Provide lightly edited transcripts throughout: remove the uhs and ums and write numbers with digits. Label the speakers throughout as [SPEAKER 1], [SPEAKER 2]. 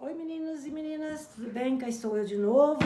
[SPEAKER 1] Oi meninos e meninas, tudo bem? Cá estou eu de novo.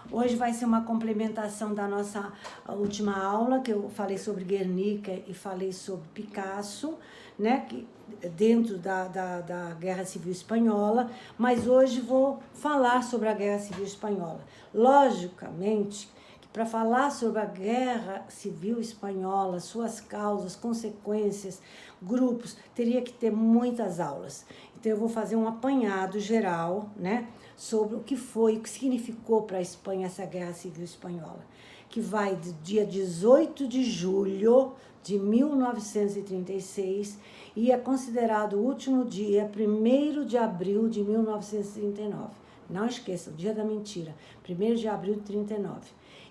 [SPEAKER 1] Hoje vai ser uma complementação da nossa última aula, que eu falei sobre Guernica e falei sobre Picasso, né? Que, dentro da Guerra Civil Espanhola, mas hoje vou falar sobre a Guerra Civil Espanhola. Logicamente, que para falar sobre a Guerra Civil Espanhola, suas causas, consequências, grupos, teria que ter muitas aulas. Então, eu vou fazer um apanhado geral, né, sobre o que foi, o que significou para a Espanha essa Guerra Civil Espanhola, que vai do dia 18 de julho de 1936 e é considerado o último dia, 1º de abril de 1939. Não esqueça, o dia da mentira, 1º de abril de 39.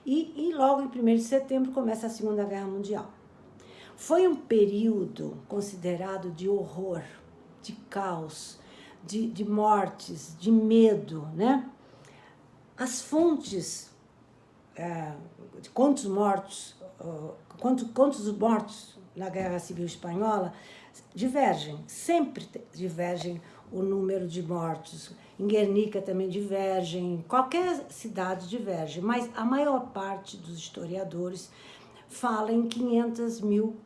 [SPEAKER 1] E logo em 1º de setembro começa a Segunda Guerra Mundial. Foi um período considerado de horror, de caos, de mortes, de medo, né? As fontes de quantos mortos na Guerra Civil Espanhola divergem, sempre divergem o número de mortos. Em Guernica também divergem, qualquer cidade diverge, mas a maior parte dos historiadores fala em 500 mil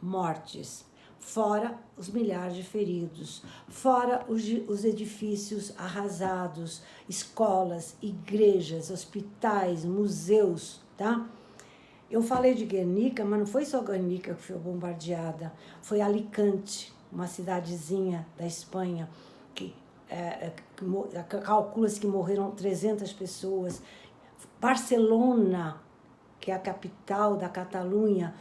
[SPEAKER 1] mortes, fora os milhares de feridos, fora os edifícios arrasados, escolas, igrejas, hospitais, museus, tá? Eu falei de Guernica, mas não foi só Guernica que foi bombardeada, foi Alicante, uma cidadezinha da Espanha, que calcula-se que morreram 300 pessoas. Barcelona, que é a capital da Catalunha,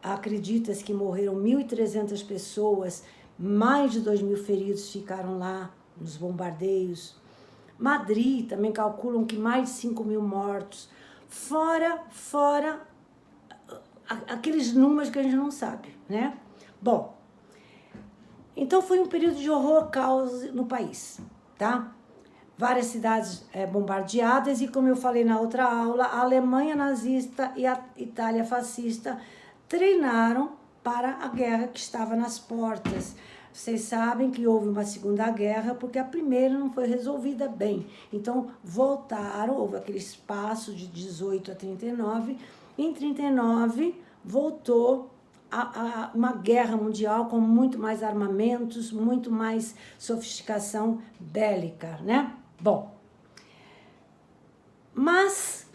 [SPEAKER 1] acredita-se que morreram 1.300 pessoas, mais de 2.000 feridos ficaram lá nos bombardeios. Madrid também calculam que mais de 5.000 mortos, fora aqueles números que a gente não sabe, né? Bom, então foi um período de horror, caos no país, tá? Várias cidades bombardeadas e, como eu falei na outra aula, a Alemanha nazista e a Itália fascista treinaram para a guerra que estava nas portas. Vocês sabem que houve uma segunda guerra porque a primeira não foi resolvida bem. Então, voltaram, houve aquele espaço de 18 a 39. Em 39, voltou a uma guerra mundial com muito mais armamentos, muito mais sofisticação bélica, né? Bom, mas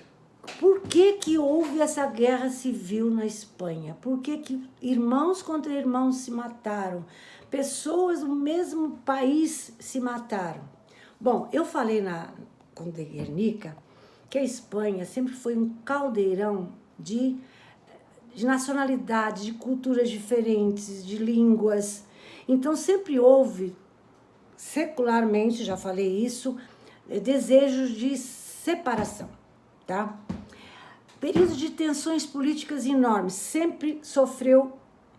[SPEAKER 1] por que houve essa guerra civil na Espanha? Por que irmãos contra irmãos se mataram? Pessoas do mesmo país se mataram. Bom, eu falei com de Guernica que a Espanha sempre foi um caldeirão de nacionalidades, de culturas diferentes, de línguas. Então sempre houve, secularmente, já falei isso, desejos de separação, tá? Período de tensões políticas enormes, sempre sofreu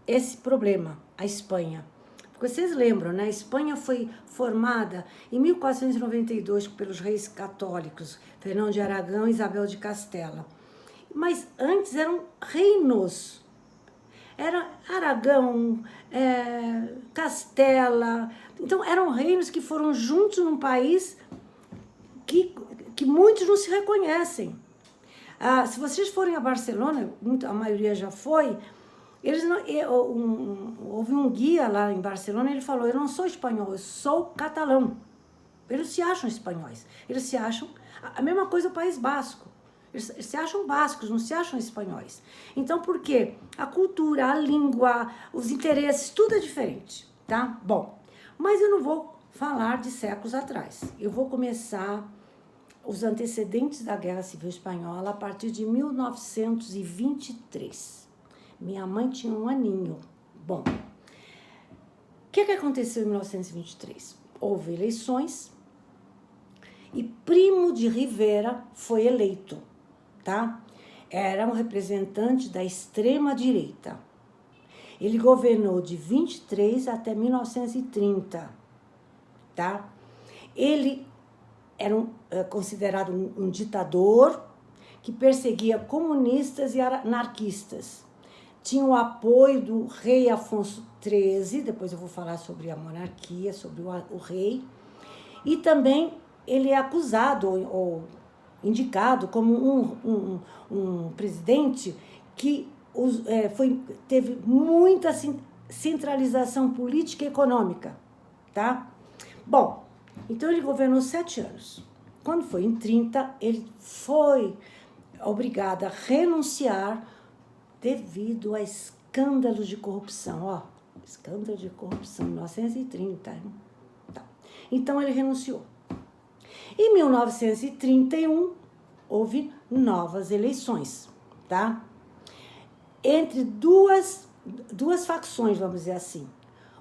[SPEAKER 1] esse problema, a Espanha. Porque vocês lembram, né? A Espanha foi formada em 1492 pelos reis católicos, Fernão de Aragão e Isabel de Castela. Mas antes eram reinos. Era Aragão, Castela. Então, eram reinos que foram juntos num país que muitos não se reconhecem. Se vocês forem a Barcelona, a maioria já foi, houve um guia lá em Barcelona, ele falou, eu não sou espanhol, eu sou catalão. Eles se acham espanhóis. Eles se acham... A mesma coisa o País Basco. Eles se acham bascos, não se acham espanhóis. Então, por quê? A cultura, a língua, os interesses, tudo é diferente, tá? Bom, mas eu não vou falar de séculos atrás. Eu vou começar os antecedentes da Guerra Civil Espanhola a partir de 1923. Minha mãe tinha 1 aninho. Bom, o que aconteceu em 1923? Houve eleições e Primo de Rivera foi eleito, tá? Era um representante da extrema-direita. Ele governou de 23 até 1930, tá? Ele era considerado um ditador que perseguia comunistas e anarquistas. Tinha o apoio do rei Afonso XIII, depois eu vou falar sobre a monarquia, sobre o rei, E também ele é acusado ou indicado como um presidente que teve muita centralização política e econômica, tá? Bom, então ele governou 7 anos. Quando foi em 30, ele foi obrigado a renunciar devido a escândalos de corrupção. Ó, escândalo de corrupção, 1930. Tá. Então ele renunciou. Em 1931, houve novas eleições, tá? Entre duas facções, vamos dizer assim.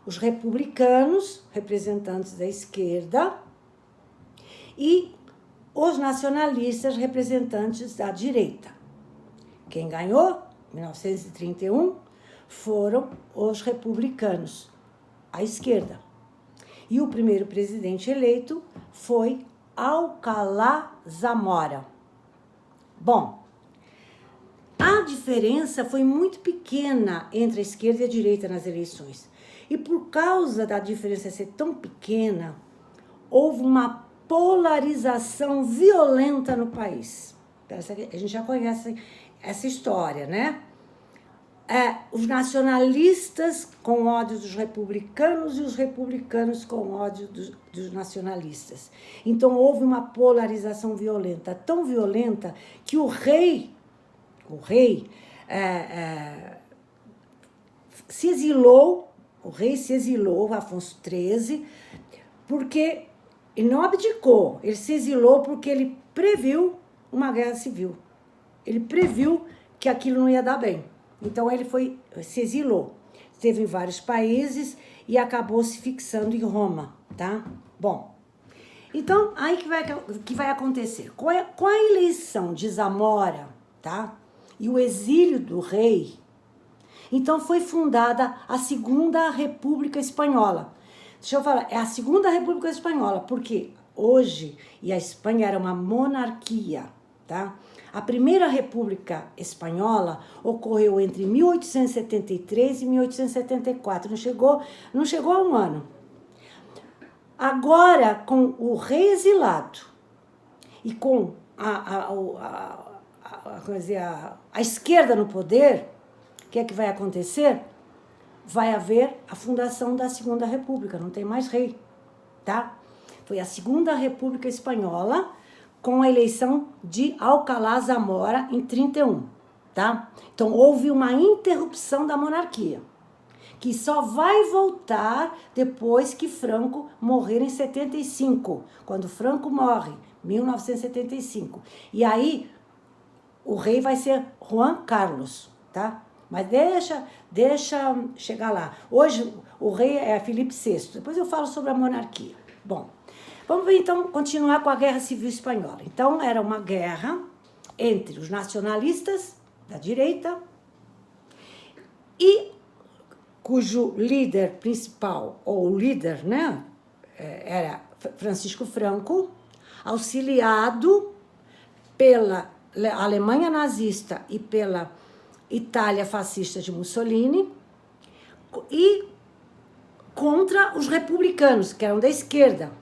[SPEAKER 1] Os republicanos, representantes da esquerda, e os nacionalistas, representantes da direita. Quem ganhou, em 1931, foram os republicanos, a esquerda. E o primeiro presidente eleito foi Alcalá Zamora. Bom, a diferença foi muito pequena entre a esquerda e a direita nas eleições. E por causa da diferença ser tão pequena, houve uma polarização violenta no país. A gente já conhece essa história, né? Os nacionalistas com ódio dos republicanos e os republicanos com ódio dos nacionalistas. Então, houve uma polarização violenta, tão violenta que o rei se exilou, Afonso XIII, porque ele não abdicou, ele se exilou porque ele previu uma guerra civil. Ele previu que aquilo não ia dar bem. Então, ele se exilou. Esteve em vários países e acabou se fixando em Roma, tá? Bom, então, aí que vai acontecer? Com a eleição de Zamora, tá? E o exílio do rei, então foi fundada a Segunda República Espanhola. Deixa eu falar, é a Segunda República Espanhola, porque hoje, e a Espanha era uma monarquia, tá? A Primeira República Espanhola ocorreu entre 1873 e 1874, não chegou a um ano. Agora, com o rei exilado e com a esquerda no poder, o que é que vai acontecer? Vai haver a fundação da Segunda República, não tem mais rei, tá? Foi a Segunda República Espanhola, com a eleição de Alcalá Zamora em 31, tá? Então, houve uma interrupção da monarquia, que só vai voltar depois que Franco morrer em 75, quando Franco morre, 1975. E aí, o rei vai ser Juan Carlos, tá? Mas deixa chegar lá. Hoje, o rei é Felipe VI. Depois eu falo sobre a monarquia. Bom, vamos então continuar com a Guerra Civil Espanhola. Então, era uma guerra entre os nacionalistas da direita e cujo líder principal, ou líder, né, era Francisco Franco, auxiliado pela Alemanha nazista e pela Itália fascista de Mussolini, e contra os republicanos, que eram da esquerda,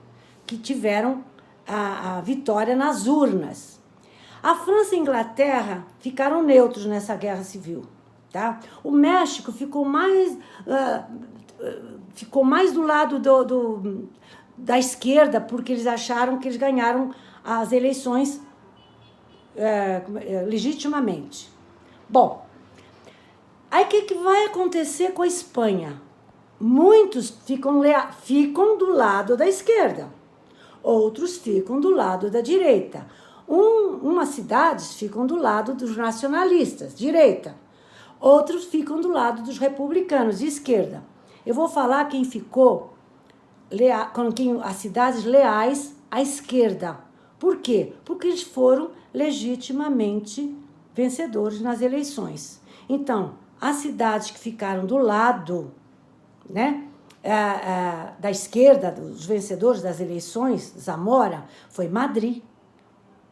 [SPEAKER 1] que tiveram a vitória nas urnas. A França e a Inglaterra ficaram neutros nessa guerra civil, tá? O México ficou mais do lado da esquerda, porque eles acharam que eles ganharam as eleições legitimamente. Bom, aí o que vai acontecer com a Espanha? Muitos ficam do lado da esquerda, outros ficam do lado da direita. Umas cidades ficam do lado dos nacionalistas, direita. Outros ficam do lado dos republicanos, de esquerda. Eu vou falar quem ficou, as cidades leais à esquerda. Por quê? Porque eles foram legitimamente vencedores nas eleições. Então, as cidades que ficaram do lado, né, da esquerda, dos vencedores das eleições, Zamora, foi Madrid,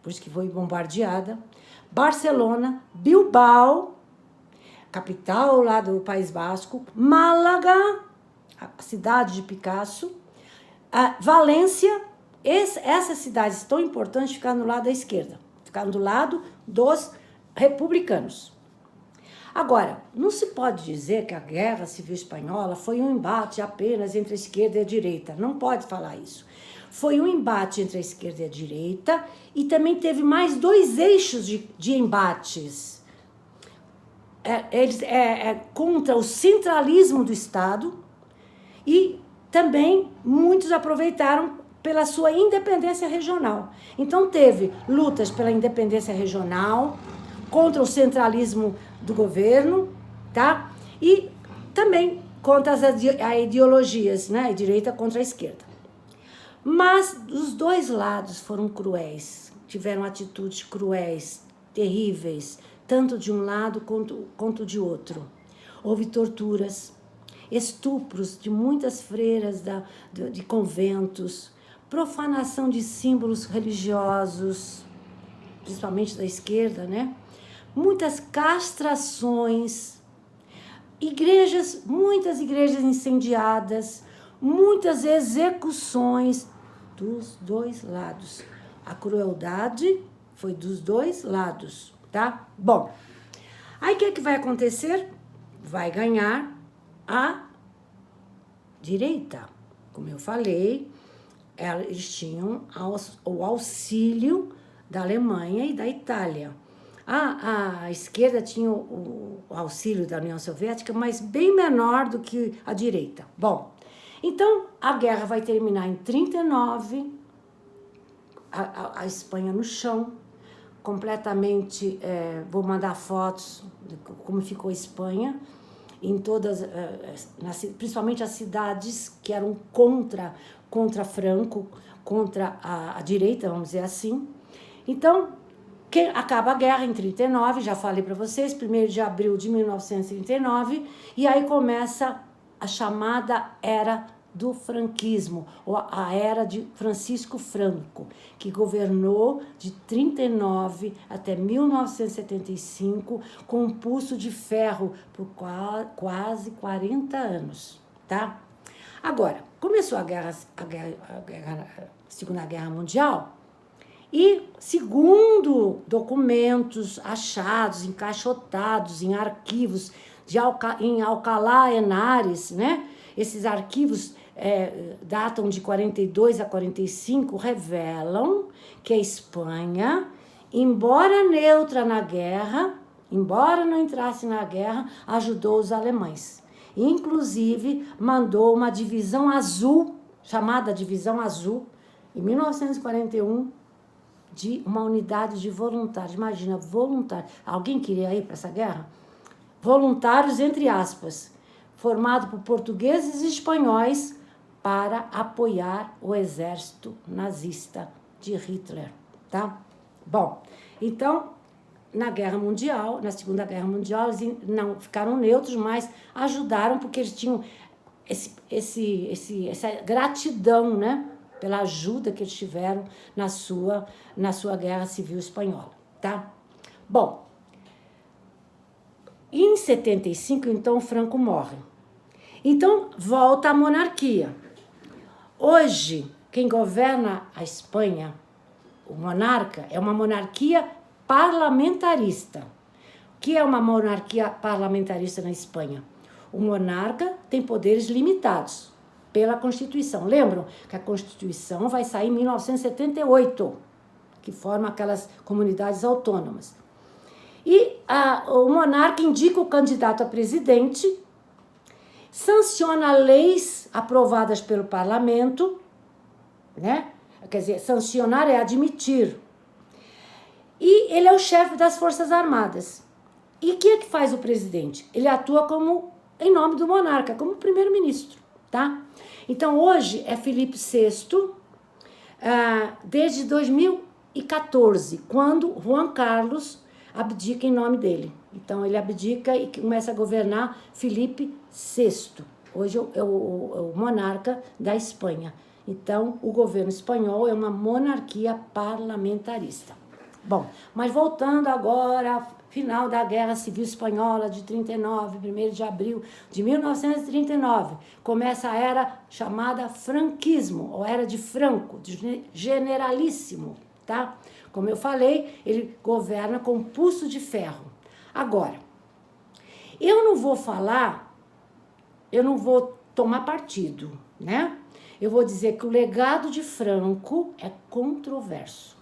[SPEAKER 1] por isso que foi bombardeada, Barcelona, Bilbao, capital lá do País Basco, Málaga, a cidade de Picasso, Valência, essas cidades tão importantes ficaram do lado da esquerda, ficaram do lado dos republicanos. Agora, não se pode dizer que a Guerra Civil Espanhola foi um embate apenas entre a esquerda e a direita. Não pode falar isso. Foi um embate entre a esquerda e a direita e também teve mais 2 eixos de embates. Contra o centralismo do Estado e também muitos aproveitaram pela sua independência regional. Então teve lutas pela independência regional, contra o centralismo do governo, tá? E também contra as ideologias, né? A direita contra a esquerda. Mas os 2 lados foram cruéis, tiveram atitudes cruéis, terríveis, tanto de um lado quanto de outro. Houve torturas, estupros de muitas freiras de conventos, profanação de símbolos religiosos, principalmente da esquerda, né? Muitas castrações, muitas igrejas incendiadas, muitas execuções dos 2 lados. A crueldade foi dos 2 lados, tá? Bom, aí o que vai acontecer? Vai ganhar a direita. Como eu falei, eles tinham o auxílio da Alemanha e da Itália. A esquerda tinha o auxílio da União Soviética, mas bem menor do que a direita. Bom, então a guerra vai terminar em 1939, a Espanha no chão, completamente, vou mandar fotos de como ficou a Espanha, em todas, principalmente as cidades que eram contra Franco, contra a direita, vamos dizer assim. Então, acaba a guerra em 1939, já falei para vocês, 1º de abril de 1939, e aí começa a chamada Era do Franquismo, ou a Era de Francisco Franco, que governou de 1939 até 1975 com um pulso de ferro por quase 40 anos, tá? Agora, começou a Segunda Guerra Mundial, e, segundo documentos achados, encaixotados em arquivos em Alcalá Henares, né? Esses arquivos datam de 42 a 45, revelam que a Espanha, embora neutra na guerra, embora não entrasse na guerra, ajudou os alemães. Inclusive, mandou uma divisão azul, chamada Divisão Azul, em 1941, de uma unidade de voluntários. Imagina, voluntários. Alguém queria ir para essa guerra? Voluntários, entre aspas, formado por portugueses e espanhóis para apoiar o exército nazista de Hitler, tá? Bom, então, na Guerra Mundial, na Segunda Guerra Mundial, eles não ficaram neutros, mas ajudaram porque eles tinham essa gratidão, né? Pela ajuda que eles tiveram na sua Guerra Civil Espanhola, tá? Bom, em 75, então, Franco morre. Então, volta a monarquia. Hoje, quem governa a Espanha, o monarca, é uma monarquia parlamentarista. O que é uma monarquia parlamentarista na Espanha? O monarca tem poderes limitados pela Constituição. Lembram que a Constituição vai sair em 1978, que forma aquelas comunidades autônomas. E o monarca indica o candidato a presidente, sanciona leis aprovadas pelo parlamento, né? Quer dizer, sancionar é admitir. E ele é o chefe das Forças Armadas. E o que é que faz o presidente? Ele atua em nome do monarca, como primeiro-ministro, tá? Então, hoje é Felipe VI, desde 2014, quando Juan Carlos abdica em nome dele. Então, ele abdica e começa a governar Felipe VI. Hoje é o monarca da Espanha. Então, o governo espanhol é uma monarquia parlamentarista. Bom, mas voltando agora, final da Guerra Civil Espanhola de 39, 1º de abril de 1939, começa a era chamada franquismo, ou era de Franco, de generalíssimo, tá? Como eu falei, ele governa com pulso de ferro. Agora, eu não vou tomar partido, né? Eu vou dizer que o legado de Franco é controverso.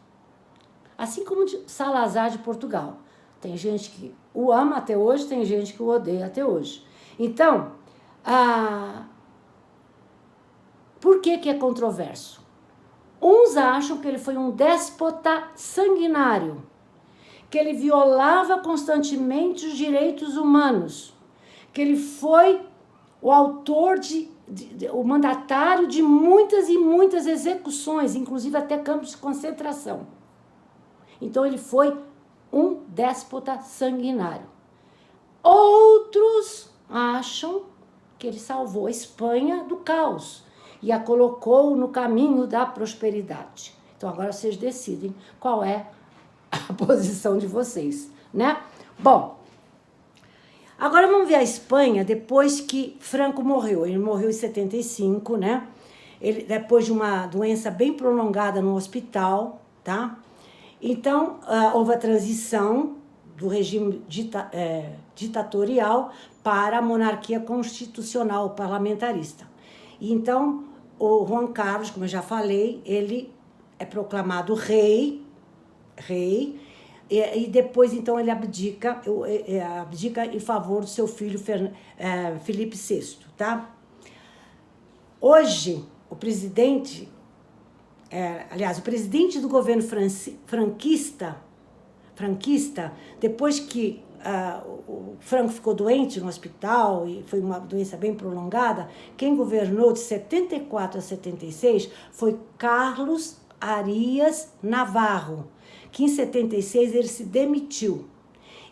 [SPEAKER 1] Assim como de Salazar de Portugal. Tem gente que o ama até hoje, tem gente que o odeia até hoje. Então, por que é controverso? Uns acham que ele foi um déspota sanguinário, que ele violava constantemente os direitos humanos, que ele foi o autor o mandatário de muitas e muitas execuções, inclusive até campos de concentração. Então ele foi um déspota sanguinário. Outros acham que ele salvou a Espanha do caos e a colocou no caminho da prosperidade. Então agora vocês decidem qual é a posição de vocês, né? Bom, agora vamos ver a Espanha depois que Franco morreu. Ele morreu em 75, né? Ele, depois de uma doença bem prolongada no hospital, tá? Então, houve a transição do regime ditatorial para a monarquia constitucional parlamentarista. E então, o Juan Carlos, como eu já falei, ele é proclamado rei, e depois, então, ele abdica em favor do seu filho Felipe VI, tá? Hoje, o presidente... o presidente do governo franquista, depois que o Franco ficou doente no hospital, e foi uma doença bem prolongada, quem governou de 74 a 76 foi Carlos Arias Navarro, que em 76 ele se demitiu.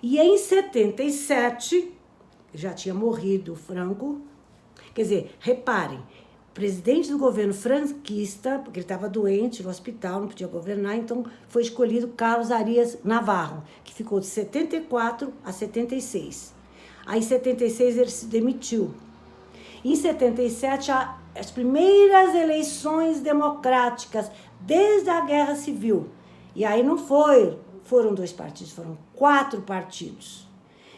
[SPEAKER 1] E em 77, já tinha morrido o Franco, quer dizer, reparem, presidente do governo franquista, porque ele estava doente no hospital, não podia governar, então foi escolhido Carlos Arias Navarro, que ficou de 74 a 76. Aí em 76 ele se demitiu. Em 77, as primeiras eleições democráticas desde a Guerra Civil. E aí não foram 2 partidos, foram 4 partidos.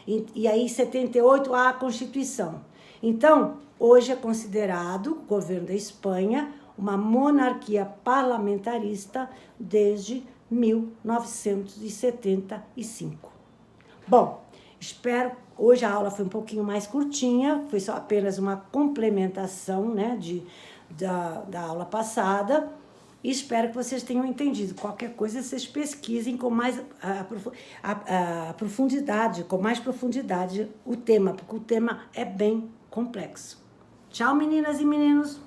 [SPEAKER 1] E aí em 78 a Constituição. Então, hoje é considerado o governo da Espanha uma monarquia parlamentarista desde 1975. Bom, hoje a aula foi um pouquinho mais curtinha, foi só apenas uma complementação, né, da aula passada, e espero que vocês tenham entendido. Qualquer coisa vocês pesquisem com mais profundidade, o tema, porque o tema é bem complexo. Tchau, meninas e meninos!